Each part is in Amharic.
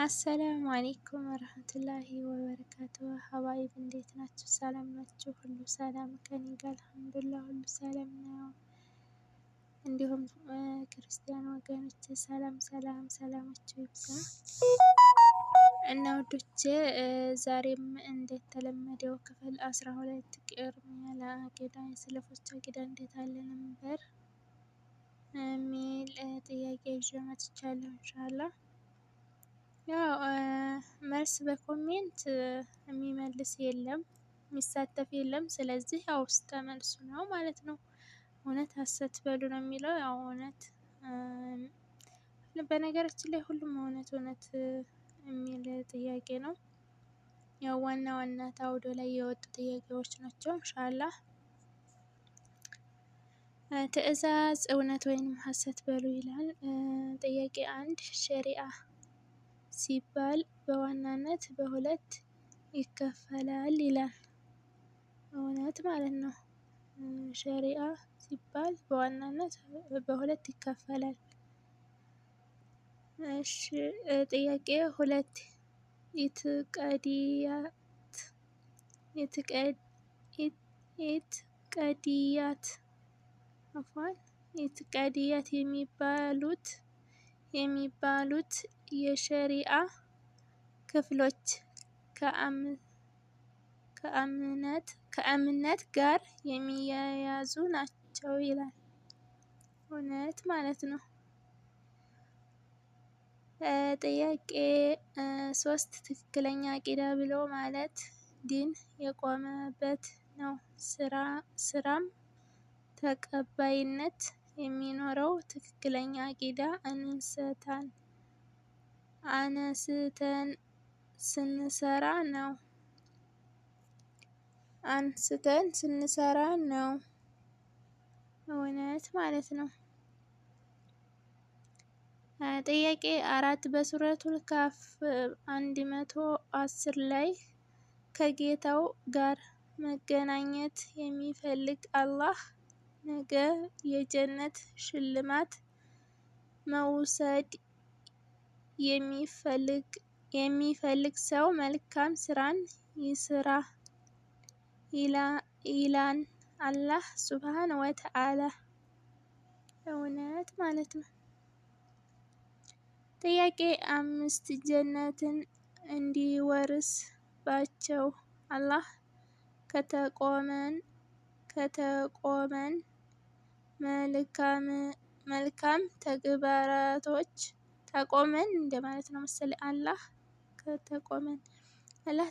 አሰላሙ አሌይኩም ወረህመቱላሂ ወበረካቱ። ሀባይብ እንዴት ናችሁ? ሰላም ናችሁ? ሁሉ ሰላም ከኔ ጋር አልሐምዱሊላህ ሁሉ ሰላም ነው። እንዲሁም ክርስቲያን ወገኖች ሰላማችሁ ይብዛ እና ውዶቼ ዛሬም እንደተለመደው ክፍል 12 ቅድሚያ ለአቂዳ የሰለፎች አቂዳ እንዴት አለ ነበር የሚል ጥያቄ ይዤ መጥቻለሁ። ኢንሻአላህ ያው መልስ በኮሜንት የሚመልስ የለም የሚሳተፍ የለም። ስለዚህ ያው ውስጥ መልሱ ነው ማለት ነው። እውነት ሀሰት በሉ ነው የሚለው። ያው እውነት በነገራችን ላይ ሁሉም እውነት የሚል ጥያቄ ነው። ያው ዋና ታውዶ ላይ የወጡ ጥያቄዎች ናቸው። ኢንሻአላህ ትዕዛዝ እውነት ወይንም ሀሰት በሉ ይላል። ጥያቄ 1 ሸሪዓ ሲባል በዋናነት በሁለት ይከፈላል ይላል። እውነት ማለት ነው። ሸሪዓ ሲባል በዋናነት በሁለት ይከፈላል። እሺ ጥያቄ 2 ኢትቀድያት የሚባሉት የሸሪዓ ክፍሎች ከእምነት ጋር የሚያያዙ ናቸው ይላል። እውነት ማለት ነው። ጥያቄ 3 ትክክለኛ አቂዳ ብሎ ማለት ዲን የቆመበት ነው። ስራም ተቀባይነት የሚኖረው ትክክለኛ አቂዳ አነስተን ስንሰራ ነው። እውነት ማለት ነው። ጥያቄ 4 በሱረቱል ካፍ 110 ላይ ከጌታው ጋር መገናኘት የሚፈልግ አላህ ነገ የጀነት ሽልማት መውሰድ የሚፈልግ ሰው መልካም ስራን ይስራ ይላን አላህ ሱብሃነ ወተዓላ። እውነት ማለት ነው። ጥያቄ 5 ጀነትን እንዲወርስባቸው አላህ ከተቆመን መልካም ተግባራቶች ታቆመን እንደማለት ነው መሰለኝ። አላህ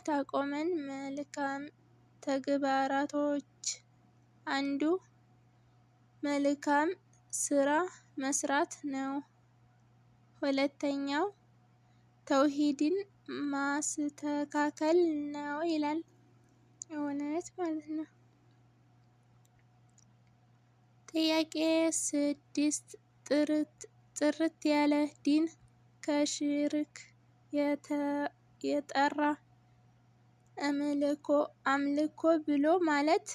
ታቆመን መልካም ተግባራቶች አንዱ መልካም ስራ መስራት ነው። ሁለተኛው ተውሂድን ማስተካከል ነው ይላል። እውነት ማለት ነው። ጥያቄ 6 ጥርት ያለ ዲን ከሽርክ የጠራ አምልኮ ብሎ ማለት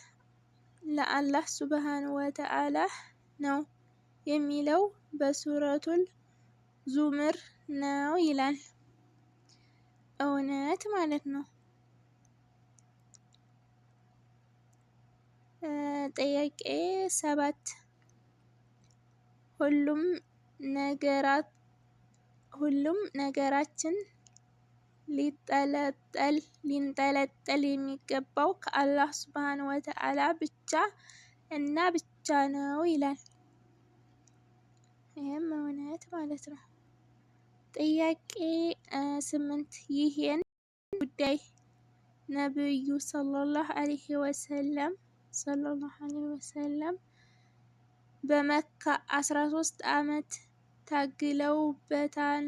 ለአላህ ሱብሃነ ወተዓላ ነው የሚለው በሱረቱል ዙመር ነው ይላል። እውነት ማለት ነው። ጥያቄ 7 ሁሉም ነገራችን ሊንጠለጠል የሚገባው ከአላህ ሱብሃነ ወተዓላ ብቻ እና ብቻ ነው ይላል። ይሄም እውነት ማለት ነው። ጥያቄ 8 ይሄን ጉዳይ ነብዩ ሰለላሁ ዐለይሂ ወሰለም በመካ 13 ዓመት ታግለውበታል።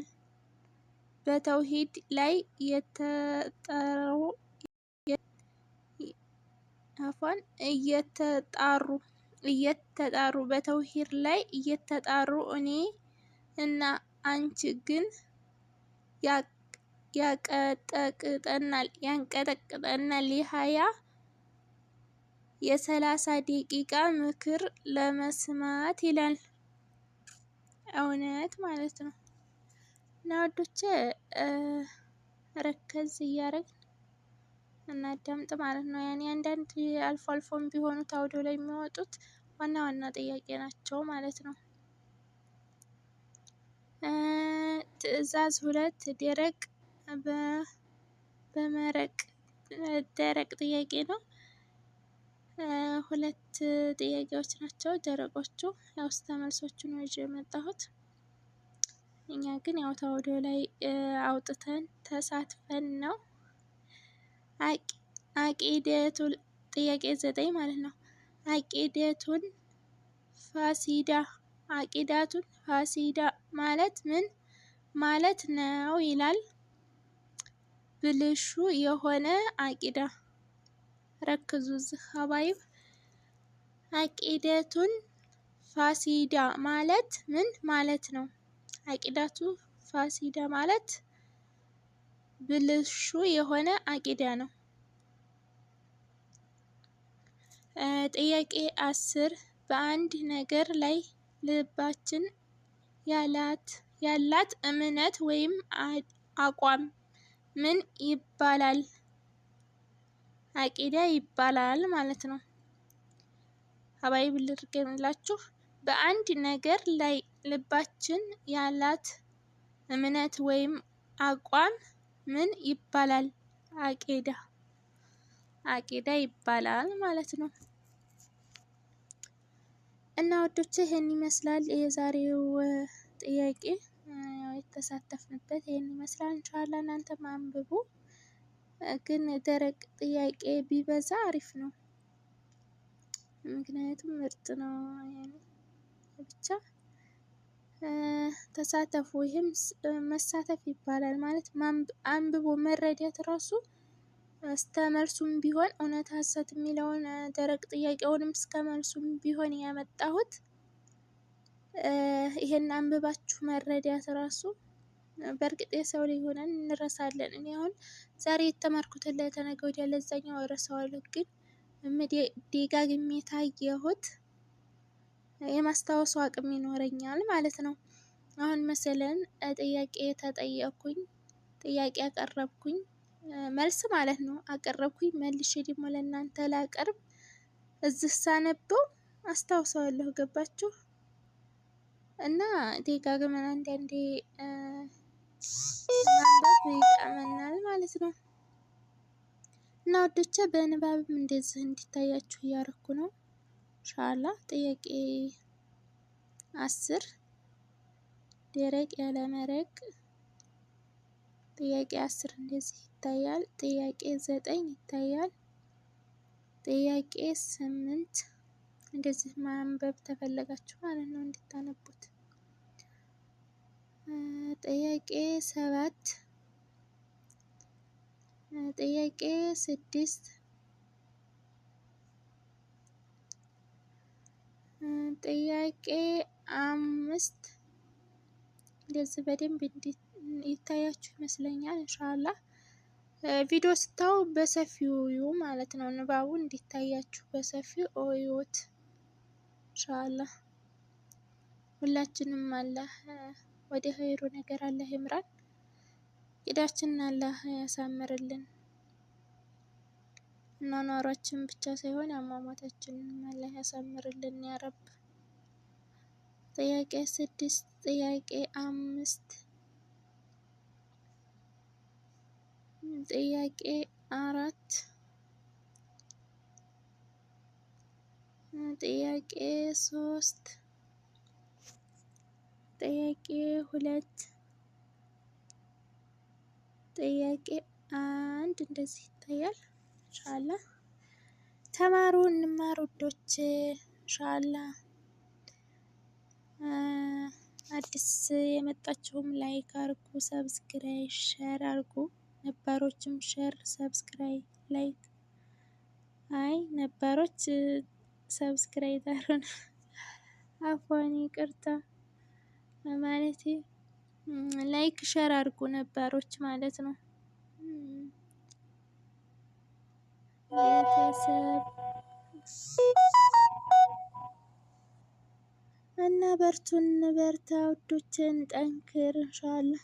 በተውሂድ ላይ እየተጣሩ በተውሂድ ላይ እየተጣሩ እኔ እና አንቺ ግን ያንቀጠቅጠናል የ30 ደቂቃ ምክር ለመስማት ይላል። እውነት ማለት ነው። እና ወዶቼ ረከዝ እያደረግን እናዳምጥ ማለት ነው። ያኔ አንዳንድ አልፎ አልፎም ቢሆኑ አውዲዮ ላይ የሚወጡት ዋና ዋና ጥያቄ ናቸው ማለት ነው። ትዕዛዝ 2 በመረቅ ደረቅ ጥያቄ ነው። ሁለት ጥያቄዎች ናቸው ደረቆቹ። ያው መልሶቹን ነው ይዤ የመጣሁት። እኛ ግን ያው አውዲዮ ላይ አውጥተን ተሳትፈን ነው። አቂደቱል ጥያቄ 9 ማለት ነው። አቂደቱን ፋሲዳ ማለት ምን ማለት ነው ይላል። ብልሹ የሆነ አቂዳ። ረክዙ ሀባይብ። አቂደቱን ፋሲዳ ማለት ምን ማለት ነው? አቂዳቱ ፋሲዳ ማለት ብልሹ የሆነ አቂዳ ነው። ጥያቄ 10 በአንድ ነገር ላይ ልባችን ያላት እምነት ወይም አቋም ምን ይባላል? አቂዳ ይባላል ማለት ነው። ሀባይብ ልድገምላችሁ። በአንድ ነገር ላይ ልባችን ያላት እምነት ወይም አቋም ምን ይባላል? አቂዳ ይባላል ማለት ነው። እና ወዶቼ ይሄን ይመስላል የዛሬው ጥያቄ። የተሳተፍንበት ይሄን ይመስላል። ኢንሻአላህ እናንተም አንብቡ። ግን ደረቅ ጥያቄ ቢበዛ አሪፍ ነው። ምክንያቱም ምርጥ ነው። ያኔ ብቻ ተሳተፉ። ይህም መሳተፍ ይባላል ማለት አንብቦ መረዳት ራሱ እስከመልሱም ቢሆን እውነት ሀሰት የሚለውን ደረቅ ጥያቄውንም እስከመልሱም ቢሆን ያመጣሁት ይሄን አንብባችሁ መረዳት ራሱ። በእርግጥ የሰው ልጅ ሆነን እንረሳለን። እኔ አሁን ዛሬ የተማርኩትን ለተነገ ወዲያ ለዛኛው እረሳዋለሁ። ግን ደጋግሜ ታየሁት የማስታወሱ አቅም ይኖረኛል ማለት ነው። አሁን መሰለን ጥያቄ ተጠየቅኩኝ፣ ጥያቄ አቀረብኩኝ፣ መልስ ማለት ነው አቀረብኩኝ፣ መልሼ ደግሞ ለእናንተ ላቀርብ እዚህ ሳነበው አስታውሰዋለሁ። ገባችሁ? እና ደጋግመን አንዳንዴ ማንበብ ይጠቅመናል ማለት ነው። እና ወዶቼ በንባብም እንደዚህ እንዲታያችሁ እያረኩ ነው። ኢንሻአላህ ጥያቄ 10 ደረቅ ያለ መረቅ። ጥያቄ 10 እንደዚህ ይታያል። ጥያቄ 9 ይታያል። ጥያቄ 8 እንደዚህ ማንበብ ተፈለጋችሁ ማለት ነው እንድታነቡት። ጥያቄ 7 ጥያቄ 6 ጥያቄ 5 እንደዚህ በደንብ ይታያችሁ ይመስለኛል። ኢንሻአላህ ቪዲዮ ስታዩ በሰፊው እዩ ማለት ነው። ንባቡ እንዲታያችሁ በሰፊው እዩት ኢንሻአላህ። ሁላችንም አላህ ወደ ኸይሩ ነገር አላህ ይምራን። ቂዳችንን አላህ ያሳምርልን። ኗኗራችን ብቻ ሳይሆን አሟሟታችንን አላህ ያሳምርልን ያ ረብ። ጥያቄ 6 ጥያቄ 5 ጥያቄ 4 ጥያቄ 3 ጥያቄ 2 ጥያቄ 1 እንደዚህ ይታያል። ኢንሻአላህ ተማሩ፣ እንማር ውዶች። ኢንሻአላህ አዲስ የመጣችሁም ላይክ አርጉ፣ ሰብስክራይብ፣ ሼር አርጉ። ነባሮችም ሼር፣ ሰብስክራይብ፣ ላይክ። አይ ነባሮች ሰብስክራይብ አሩን አፏን ይቅርታ ማለቴ ላይክ ሼር አርጉ ነባሮች ማለት ነው። ቤተሰብ እና በርቱን፣ በርታ ውዶችን፣ ጠንክር ኢንሻአላህ።